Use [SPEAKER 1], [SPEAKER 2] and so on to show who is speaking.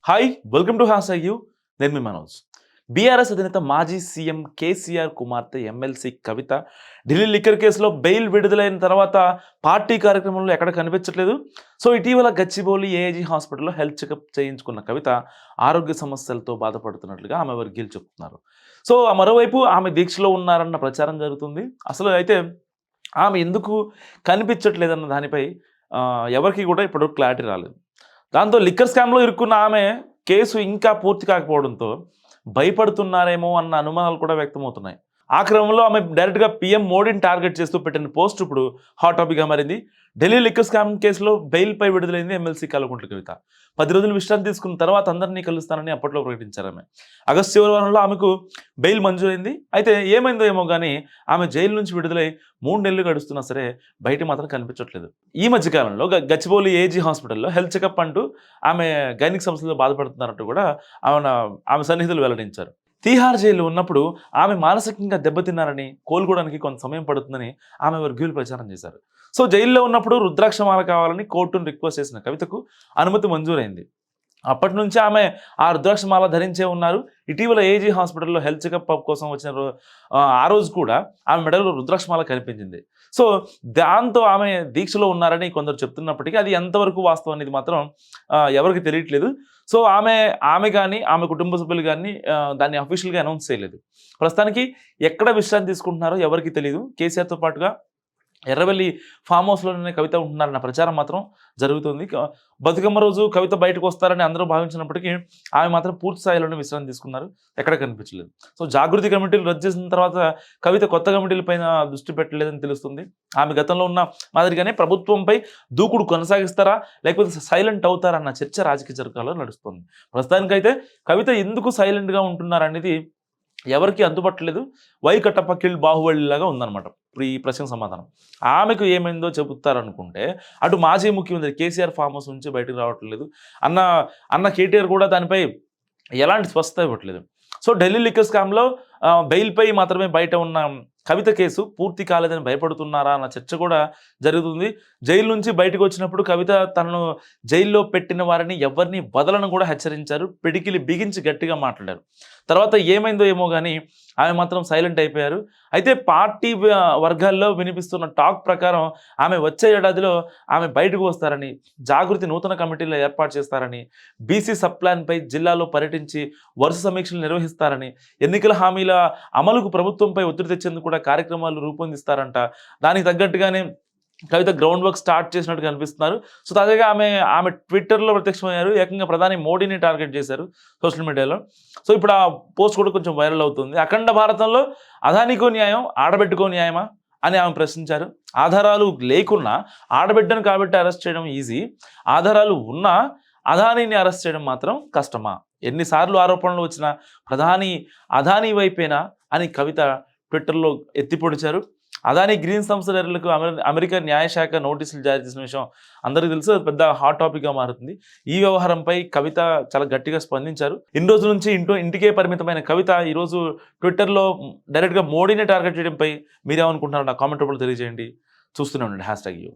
[SPEAKER 1] Hi welcome to hash నేను మీ Manoj. BRS అధినేత మాజీ సీఎం కేసీఆర్ కుమార్తె ఎమ్మెల్సీ కవిత ఢిల్లీ లిక్కర్ కేసులో బెయిల్ విడుదలైన తర్వాత పార్టీ కార్యక్రమంలో ఎక్కడ కనిపించట్లేదు. సో ఇటీవల గచ్చిబౌలి ఏఐజీ హాస్పిటల్లో హెల్త్ చెకప్ చేయించుకున్న కవిత ఆరోగ్య సమస్యలతో బాధపడుతున్నట్లుగా ఆమె వర్గీయులు చెప్తున్నారు. సో మరోవైపు ఆమె దీక్షలో ఉన్నారన్న ప్రచారం జరుగుతుంది. అసలు అయితే ఆమె ఎందుకు కనిపించట్లేదన్న దానిపై ఎవరికి కూడా ఇప్పుడు క్లారిటీ రాలేదు. దాంతో లిక్కర్ స్కామ్లో ఇరుక్కున్న ఆమె కేసు ఇంకా పూర్తి కాకపోవడంతో భయపడుతున్నారేమో అన్న అనుమానాలు కూడా వ్యక్తమవుతున్నాయి. ఆ క్రమంలో ఆమె డైరెక్ట్గా పీఎం మోడీని టార్గెట్ చేస్తూ పెట్టిన పోస్ట్ ఇప్పుడు హాట్ టాపిక్గా మారింది. ఢిల్లీ లిక్కర్ స్కామ్ కేసులో బెయిల్పై విడుదలైంది ఎమ్మెల్సీ కల్వకుంట్ల కవిత. 10 రోజులు విశ్రాంతి తీసుకున్న తర్వాత అందరినీ కలుస్తానని అప్పట్లో ప్రకటించారు. ఆమె ఆగస్టు చివరి వారంలో ఆమెకు బెయిల్ మంజూరైంది. అయితే ఏమైందో ఏమో కానీ ఆమె జైలు నుంచి విడుదలై 3 నెలలు గడుస్తున్నా సరే బయట మాత్రం కనిపించట్లేదు. ఈ మధ్యకాలంలో గచ్చిబౌలి ఏజీ హాస్పిటల్లో హెల్త్ చెకప్ అంటూ ఆమె గైనిక్ సమస్యలతో బాధపడుతున్నారంటూ కూడా ఆమె సన్నిహితులు వెల్లడించారు. తీహార్ జైలు ఉన్నప్పుడు ఆమె మానసికంగా దెబ్బతిన్నారని, కోలుకోవడానికి కొంత సమయం పడుతుందని ఆమె వర్గీయులు ప్రచారం చేశారు. సో జైల్లో ఉన్నప్పుడు రుద్రాక్షమాల కావాలని కోర్టును రిక్వెస్ట్ చేసిన కవితకు అనుమతి మంజూరైంది. అప్పటి నుంచి ఆమె ఆ రుద్రాక్షమాల ధరించే ఉన్నారు. ఇటీవల ఏజీ హాస్పిటల్లో హెల్త్ చెకప్ కోసం వచ్చిన ఆ రోజు కూడా ఆమె మెడలో రుద్రాక్షమాల కనిపించింది. సో దాంతో ఆమె దీక్షలో ఉన్నారని కొందరు చెప్తున్నప్పటికీ అది ఎంతవరకు వాస్తవం అనేది మాత్రం ఎవరికి తెలియట్లేదు. సో ఆమె కానీ ఆమె కుటుంబ సభ్యులు కానీ దాన్ని అఫీషియల్గా అనౌన్స్ చేయలేదు. ప్రస్తుతానికి ఎక్కడ విశ్రాంతి తీసుకుంటున్నారో ఎవరికి తెలియదు. కేసీఆర్తో పాటుగా ఎర్రవెల్లి ఫామ్ హౌస్లోనే కవిత ఉంటున్నారన్న ప్రచారం మాత్రం జరుగుతుంది. బతుకమ్మ రోజు కవిత బయటకు వస్తారని అందరూ భావించినప్పటికీ ఆమె మాత్రం పూర్తి స్థాయిలోనే విశ్రాంతి తీసుకున్నారు. ఎక్కడ కనిపించలేదు. సో జాగృతి కమిటీలు రద్దు చేసిన తర్వాత కవిత కొత్త కమిటీలపైన దృష్టి పెట్టలేదని తెలుస్తుంది. ఆమె గతంలో ఉన్న మాదిరిగానే ప్రభుత్వంపై దూకుడు కొనసాగిస్తారా లేకపోతే సైలెంట్ అవుతారా అన్న చర్చ రాజకీయ వర్గాల్లో నడుస్తుంది. ప్రస్తుతానికైతే కవిత ఎందుకు సైలెంట్గా ఉంటున్నారనేది ఎవరికి అందుబట్టలేదు. వై కట్టప్ప కిల్ బాహుబలిలాగా ఉందన్నమాట ఇప్పుడు ఈ ప్రశ్న సమాధానం. ఆమెకు ఏమైందో చెబుతారనుకుంటే అటు మాజీ ముఖ్యమంత్రి కేసీఆర్ ఫామ్ హౌస్ నుంచి బయటకు రావట్లేదు. అన్న కేటీఆర్ కూడా దానిపై ఎలాంటి స్పష్టత ఇవ్వట్లేదు. సో ఢిల్లీ లిక్కర్ స్కామ్లో బెయిల్పై మాత్రమే బయట ఉన్న కవిత కేసు పూర్తి కాలేదని భయపడుతున్నారా అన్న చర్చ కూడా జరుగుతుంది. జైలు నుంచి బయటకు వచ్చినప్పుడు కవిత తనను జైల్లో పెట్టిన వారిని ఎవరిని వదలను కూడా హెచ్చరించారు. పిడికిలి బిగించి గట్టిగా మాట్లాడారు. తర్వాత ఏమైందో ఏమో కానీ ఆమె మాత్రం సైలెంట్ అయిపోయారు. అయితే పార్టీ వర్గాల్లో వినిపిస్తున్న టాక్ ప్రకారం ఆమె వచ్చే ఏడాదిలో ఆమె బయటకు వస్తారని, జాగృతి నూతన కమిటీలు ఏర్పాటు చేస్తారని, బీసీ సబ్ ప్లాన్పై జిల్లాలో పర్యటించి వరుస సమీక్షలు నిర్వహిస్తారని, ఎన్నికల హామీల అమలుకు ప్రభుత్వంపై ఒత్తిడి తెచ్చేందుకు కూడా కార్యక్రమాలు రూపొందిస్తారంట. దానికి తగ్గట్టుగానే కవిత గ్రౌండ్ వర్క్ స్టార్ట్ చేసినట్టు కనిపిస్తున్నారు. సో తాజాగా ఆమె ట్విట్టర్లో ప్రత్యక్షమయ్యారు. ఏకంగా ప్రధాని మోడీని టార్గెట్ చేశారు సోషల్ మీడియాలో. సో ఇప్పుడు ఆ పోస్ట్ కూడా కొంచెం వైరల్ అవుతుంది. అఖండ భారతంలో అదానికో న్యాయం ఆడబెట్టుకో న్యాయమా అని ఆమె ప్రశ్నించారు. ఆధారాలు లేకున్నా ఆడబిడ్డను కాబట్టి అరెస్ట్ చేయడం ఈజీ, ఆధారాలు ఉన్నా అదానీని అరెస్ట్ చేయడం మాత్రం కష్టమా? ఎన్నిసార్లు ఆరోపణలు వచ్చినా ప్రధాని అదానీ వైపేనా అని కవిత ట్విట్టర్లో ఎత్తిపొడిచారు. అదానీ గ్రీన్ సంస్థలకు అమెరికా న్యాయశాఖ నోటీసులు జారీ చేసిన విషయం అందరికీ తెలుసు. అది పెద్ద హాట్ టాపిక్గా మారుతుంది. ఈ వ్యవహారంపై కవిత చాలా గట్టిగా స్పందించారు. ఇన్ని రోజుల నుంచి ఇంటికే పరిమితమైన కవిత ఈరోజు ట్విట్టర్లో డైరెక్ట్గా మోడీని టార్గెట్ చేయడంపై మీరేమనుకుంటున్నారో నా కామెంట్ రూపంలో తెలియజేయండి. చూస్తూనే ఉండండి హ్యాష్ ట్యాగ్ యూ.